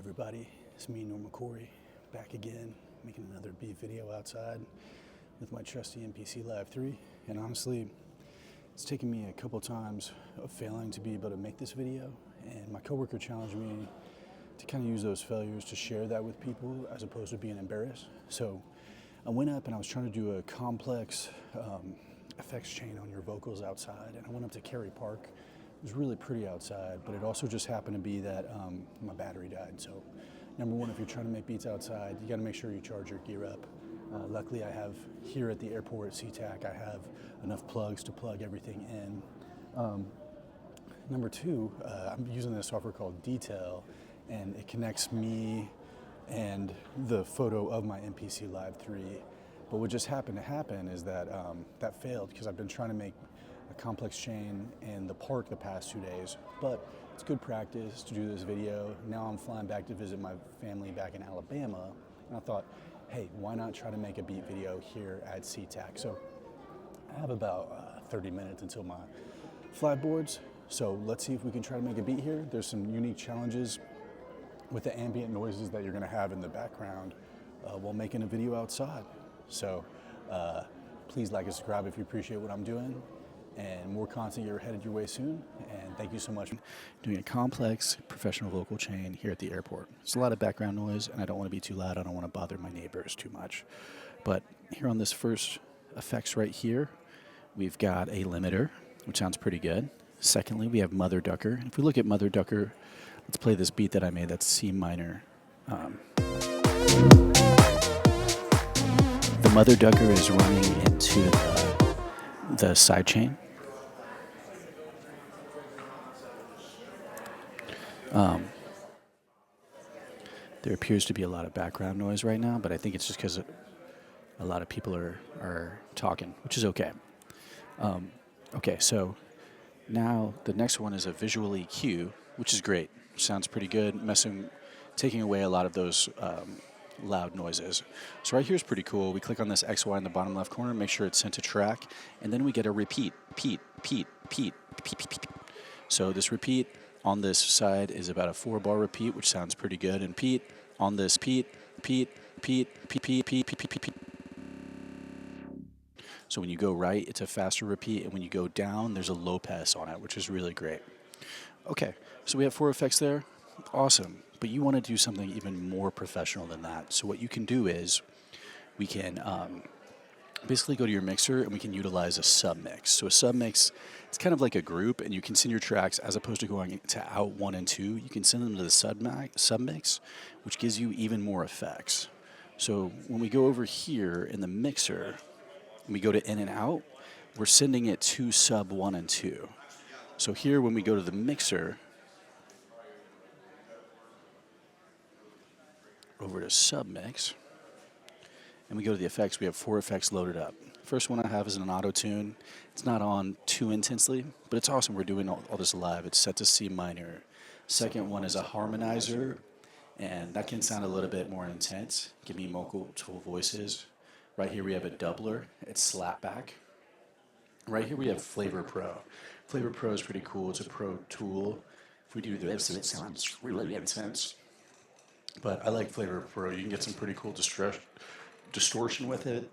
everybody, it's me, Norma Corey, back again, making another beat video outside with my trusty MPC Live 3. And honestly, it's taken me a couple times of failing to be able to make this video, and my coworker challenged me to kind of use those failures to share that with people as opposed to being embarrassed. So I went up and I was trying to do a complex effects chain on your vocals outside, and I went up to Cary Park. It was really pretty outside, but it also just happened to be that my battery died. So number one, if you're trying to make beats outside, you gotta make sure you charge your gear up. Luckily I have here at the airport at SeaTac, I have enough plugs to plug everything in. Number two, I'm using this software called Detail, and it connects me and the photo of my MPC Live 3. But what just happened to happen is that that failed because I've been trying to make a complex chain in the park the past 2 days. But it's good practice to do this video. Now I'm flying back to visit my family back in Alabama, and I thought, hey, why not try to make a beat video here at SeaTac? So I have about 30 minutes until my flight boards. So let's see if we can try to make a beat here. There's some unique challenges with the ambient noises that you're gonna have in the background while making a video outside. So please like and subscribe if you appreciate what I'm doing, and more content you're headed your way soon. And thank you so much. Doing a complex professional vocal chain here at the airport. There's a lot of background noise and I don't want to be too loud. I don't want to bother my neighbors too much. But here on this first effects right here, we've got a limiter, which sounds pretty good. Secondly, we have Mother Ducker. And if we look at Mother Ducker, let's play this beat that I made. That's C minor. The Mother Ducker is running into the side chain. There appears to be a lot of background noise right now, but I think it's just because a lot of people are talking, which is okay. Okay, so now the next one is a visual EQ, which is great. Sounds pretty good, taking away a lot of those loud noises. So right here is pretty cool. We click on this XY in the bottom left corner, make sure it's sent to track, and then we get a repeat. So this repeat on this side is about a 4-bar repeat, which sounds pretty good. And Pete on this Pete. So when you go right, it's a faster repeat, and when you go down, there's a low pass on it, which is really great. Okay, so we have 4 effects there. Awesome. But you want to do something even more professional than that. So what you can do is we can basically go to your mixer and we can utilize a submix. So a submix, it's kind of like a group, and you can send your tracks as opposed to going to out 1 and 2. You can send them to the submix, which gives you even more effects. So when we go over here in the mixer and we go to in and out, we're sending it to sub 1 and 2. So here when we go to the mixer, over to submix, and we go to the effects, we have 4 effects loaded up. First one I have is an auto tune. It's not on too intensely, but it's awesome. We're doing all this live. It's set to C minor. Second one is a harmonizer, and that can sound a little bit more intense. Give me multiple voices. Right here we have a doubler. It's slapback. Right here we have Flavor Pro. Flavor Pro is pretty cool. It's a pro tool. If we do this, it sounds really intense. But I like Flavor Pro. You can get some pretty cool distortion with it.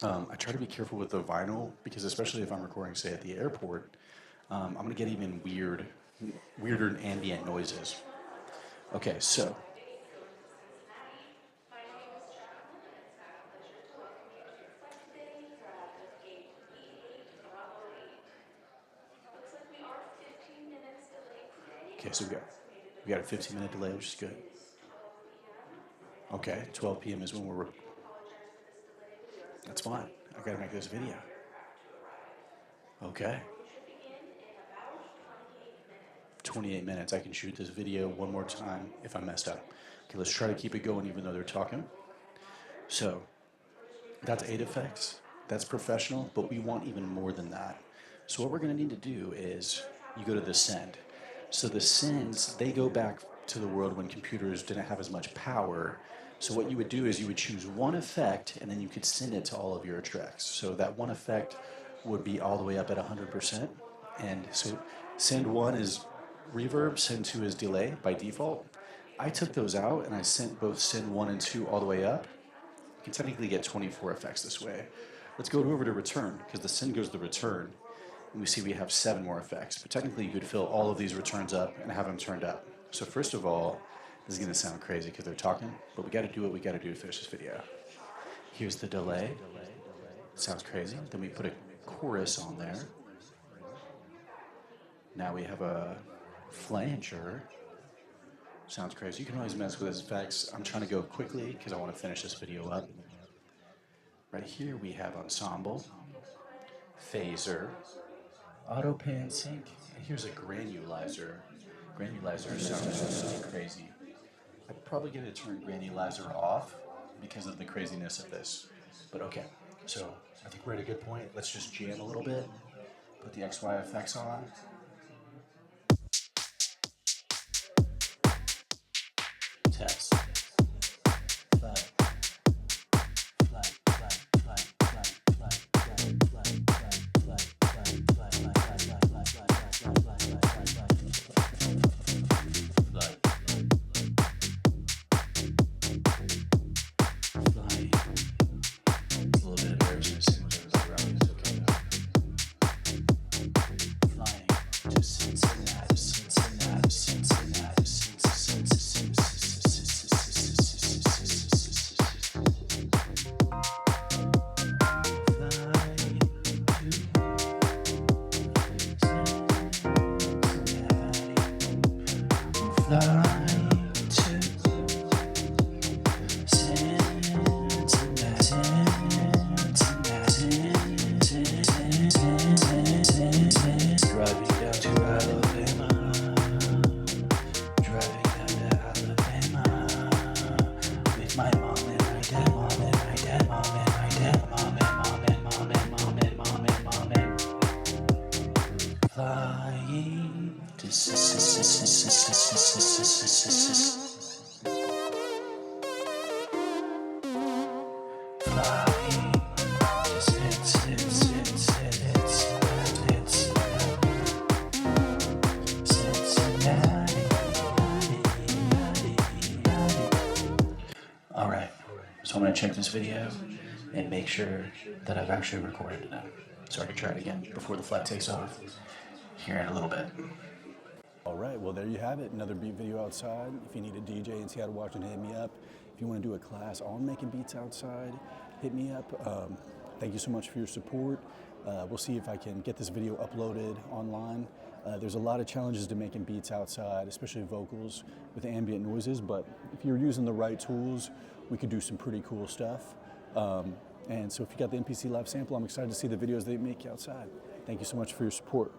I try to be careful with the vinyl because, especially if I'm recording, say, at the airport, I'm going to get even weirder ambient noises. Okay, so. Okay, so we got a 15-minute delay, which is good. Okay, 12 p.m. is when we're. That's fine. I gotta make this video. Okay. 28 minutes. I can shoot this video one more time if I messed up. Okay, let's try to keep it going even though they're talking. So, that's 8 effects. That's professional, but we want even more than that. So what we're gonna need to do is you go to the send. So the sends, they go back to the world when computers didn't have as much power. So what you would do is you would choose one effect, and then you could send it to all of your tracks. So that one effect would be all the way up at 100%. And so send 1 is reverb, send 2 is delay by default. I took those out and I sent both Sin 1 and 2 all the way up. You can technically get 24 effects this way. Let's go over to return, because the Sin goes to return, and we see we have 7 more effects. But technically, you could fill all of these returns up and have them turned up. So first of all, this is going to sound crazy because they're talking, but we got to do what we got to do to finish this video. Here's the delay. Sounds crazy. Then we put a chorus on there. Now we have a flanger. Sounds crazy. You can always mess with his effects. I'm trying to go quickly because I want to finish this video up. Right here we have ensemble, phaser, auto pan sync, and here's a granulizer. Granulizer sounds so crazy. I'm probably going to turn granulizer off because of the craziness of this. But okay, so I think we're at a good point. Let's just jam a little bit. Put the XY effects on. Test. Flat. Flat. Flat. Flat. Flat. Flat. Flat. Flat. Flat. Flat. Flying. It's a little bit embarrassing to see what everybody around me is okay though. Flying to Cincinnati, Cincinnati, Cincinnati, driving down to Alabama, driving down to Alabama, with my mom and my dad, mom and my dad, mom and my dad, mom and mom and mom and mom and mom and mom and flying to flying All right, so I'm gonna check this video and make sure that I've actually recorded it now, so I can try it again before the flat takes off here in a little bit. All right, well, there you have it. Another beat video outside. If you need a DJ in Seattle, Washington, hit me up. If you want to do a class on making beats outside, hit me up. Thank you so much for your support. We'll see if I can get this video uploaded online. There's a lot of challenges to making beats outside, especially vocals with ambient noises, but if you're using the right tools, we could do some pretty cool stuff. And so if you got the MPC Live sample, I'm excited to see the videos they make outside. Thank you so much for your support.